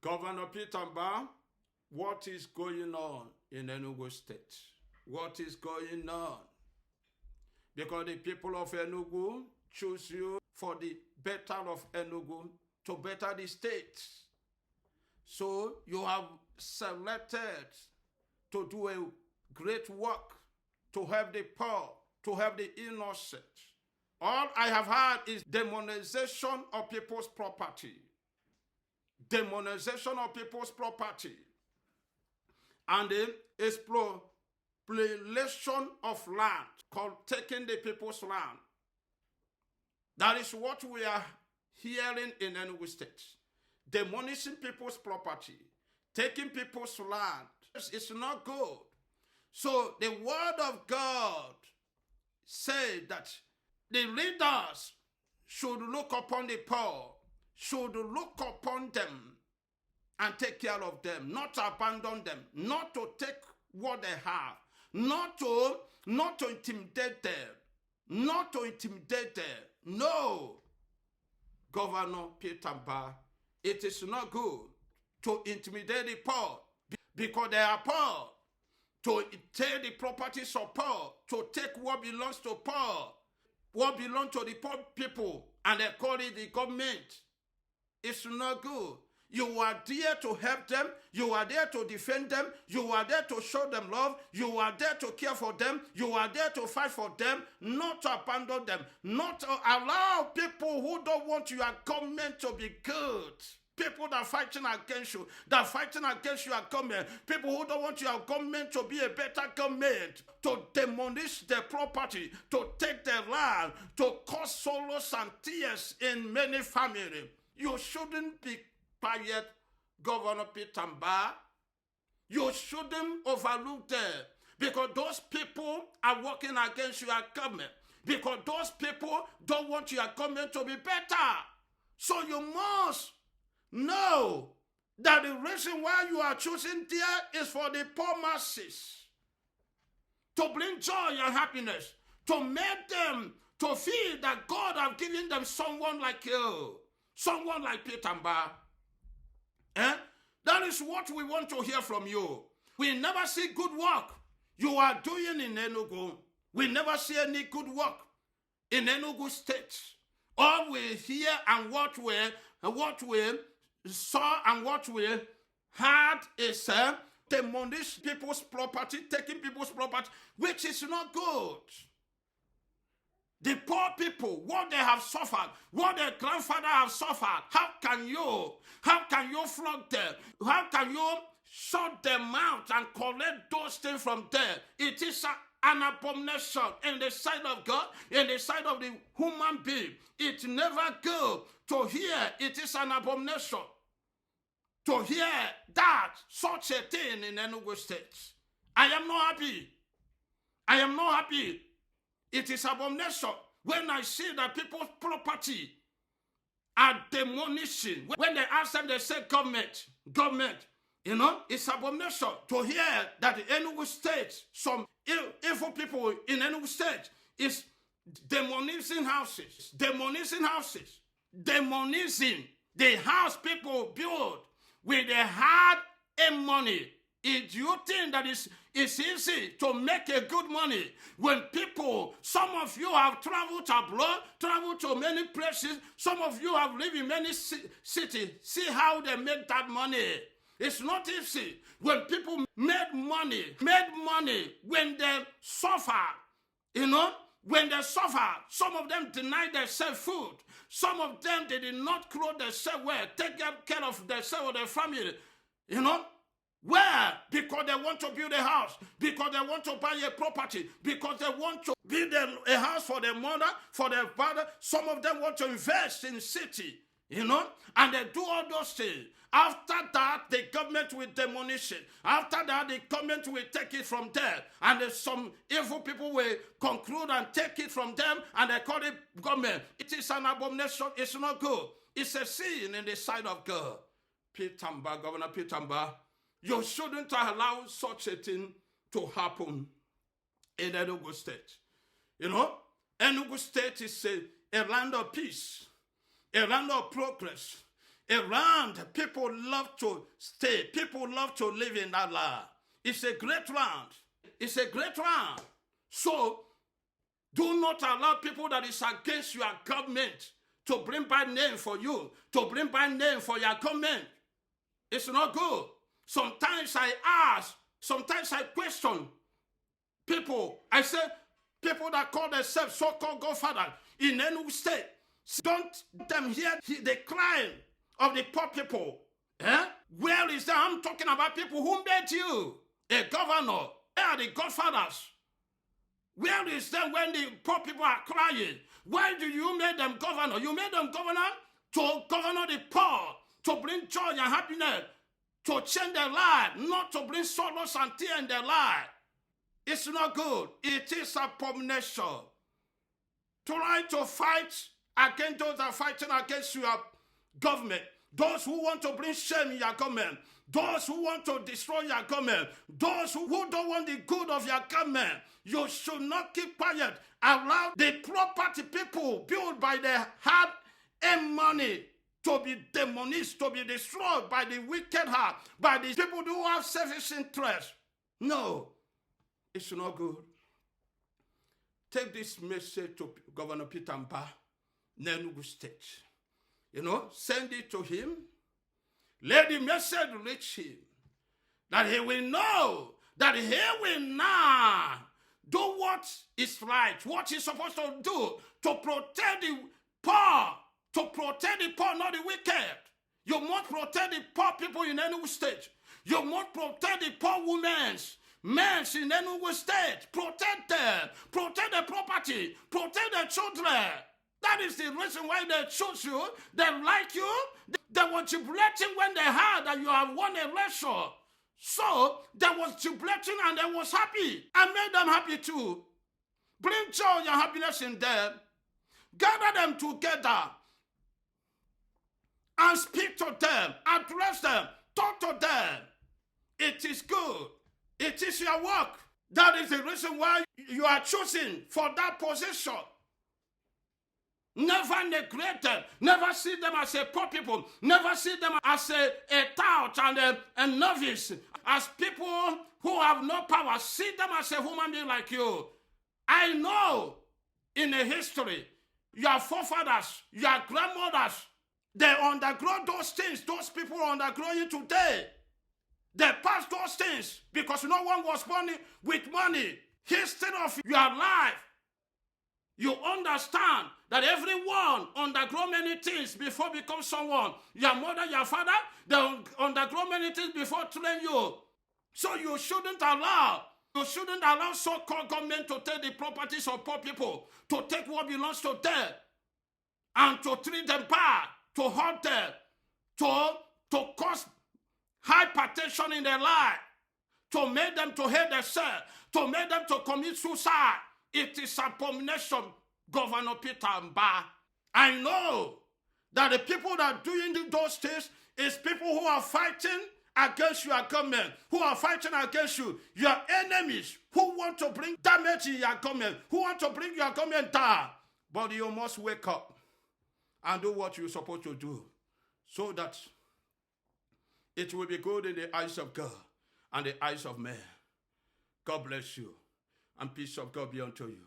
Governor Peter Mbah, what is going on in Enugu State? What is going on? Because the people of Enugu choose you for the better of Enugu, to better the state. So you have selected to do a great work, to help the poor, to help the innocent. All I have heard is demonization of people's property. Demonization of people's property. And the exploitation of land, called taking the people's land. That is what we are hearing in Enugu State. Demolishing people's property, taking people's land. It's not good. So the word of God said that the leaders should look upon the poor, should look upon them and take care of them, not to abandon them, not to take what they have, not to intimidate them, not to intimidate them. No, Governor Peter Mbah, it is not good to intimidate the poor because they are poor, to take the properties of poor, to take what belongs to poor, what belongs to the poor people, and they call it the government. It's not good. You are there to help them. You are there to defend them. You are there to show them love. You are there to care for them. You are there to fight for them, not to abandon them, not to allow people who don't want your government to be good. People that are fighting against you, your government. People who don't want your government to be a better government, to demolish their property, to take their land, to cause sorrows and tears in many families. You shouldn't be quiet, Governor Peter Mbah. You shouldn't overlook them, because those people are working against your government, because those people don't want your government to be better. So you must know that the reason why you are choosing there is for the poor masses, to bring joy and happiness, to make them to feel that God has given them someone like you, someone like Peter Mbah. That is what we want to hear from you. We never see good work you are doing in Enugu. We never see any good work in Enugu State. All we hear and what we saw and what we heard is demolish people's property, taking people's property, which is not good. The poor people, what they have suffered, what their grandfather have suffered, how can you flog them? How can you shut them out and collect those things from them? It is an abomination in the sight of God, in the sight of the human being. It never goes to hear. It is an abomination to hear that, such a thing in Enugu State. I am not happy. I am not happy. It is abomination when I see that people's property are demolishing. When they ask them, they say government. It's abomination to hear that the Enugu State, some evil people in Enugu State is demolishing houses, demolishing the house people build with their hard-earned money. Do you think that it's easy to make a good money when people, some of you have traveled abroad, traveled to many places, some of you have lived in many cities, see how they make that money. It's not easy. When people made money when they suffer, when they suffer, some of them denied themselves food. Some of them, they did not clothe themselves well, take care of themselves or their family, Where? Because they want to build a house, because they want to buy a property, because they want to build a house for their mother, for their father. Some of them want to invest in city, and they do all those things. After that, the government will demolish it. After that, the government will take it from there. And some evil people will conclude and take it from them, and they call it government. It is an abomination. It's not good. It's a sin in the sight of God. Peter Mbah, Governor Peter Mbah, you shouldn't allow such a thing to happen in Enugu State. Enugu State is a land of peace, a land of progress, land people love to stay. People love to live in that land. It's a great land. It's a great land. So, do not allow people that is against your government to bring bad name for you, to bring bad name for your government. It's not good. Sometimes I ask, sometimes I question people. I say, people that call themselves so-called godfathers in Enugu State, don't them hear the crying of the poor people. Eh? Where is that? I'm talking about people who made you a governor. Where are the godfathers? Where is them when the poor people are crying? Why do you make them governor? You made them governor to govern the poor, to bring joy and happiness, to change their life, not to bring sorrows and tears in their life. It's not good. It is abomination. Try to fight against those that are fighting against your government. Those who want to bring shame in your government. Those who want to destroy your government. Those who don't want the good of your government. You should not keep quiet. Allow the property people built by their hard-earned money to be demolished, to be destroyed by the wicked heart, by the people who have selfish interest. No, it's not good. Take this message to Governor Peter Mbah, Enugu State. Send it to him. Let the message reach him. That he will know, that he will now do what is right, what he's supposed to do to protect the poor, not the wicked. You must protect the poor people in Enugu State. You must protect the poor women, men in Enugu State. Protect them, protect their property, protect their children. That is the reason why they choose you, they like you. They were jubilating when they heard that you have won a election. So they was jubilating and they was happy. I made them happy too. Bring joy and happiness in them. Gather them together and speak to them, address them, talk to them. It is good. It is your work. That is the reason why you are choosing for that position. Never neglect them. Never see them as a poor people. Never see them as a tout and a novice. As people who have no power. See them as a human being like you. I know in the history, your forefathers, your grandmothers, they undergo those things. Those people are undergoing today. They passed those things because no one was born with money. History of your life. You understand that everyone undergo many things before become someone. Your mother, your father, they undergo many things before train you. So you shouldn't allow so-called government to take the properties of poor people, to take what belongs to them, and to treat them bad, to hurt them, to cause hypertension in their life, to make them to hate themselves, to make them to commit suicide. It is abomination, Governor Peter Mbah. I know that the people that are doing those things is people who are fighting against your government, who are fighting against you, your enemies, who want to bring damage in your government, who want to bring your government down. But you must wake up and do what you're supposed to do so that it will be good in the eyes of God and the eyes of men. God bless you, and peace of God be unto you.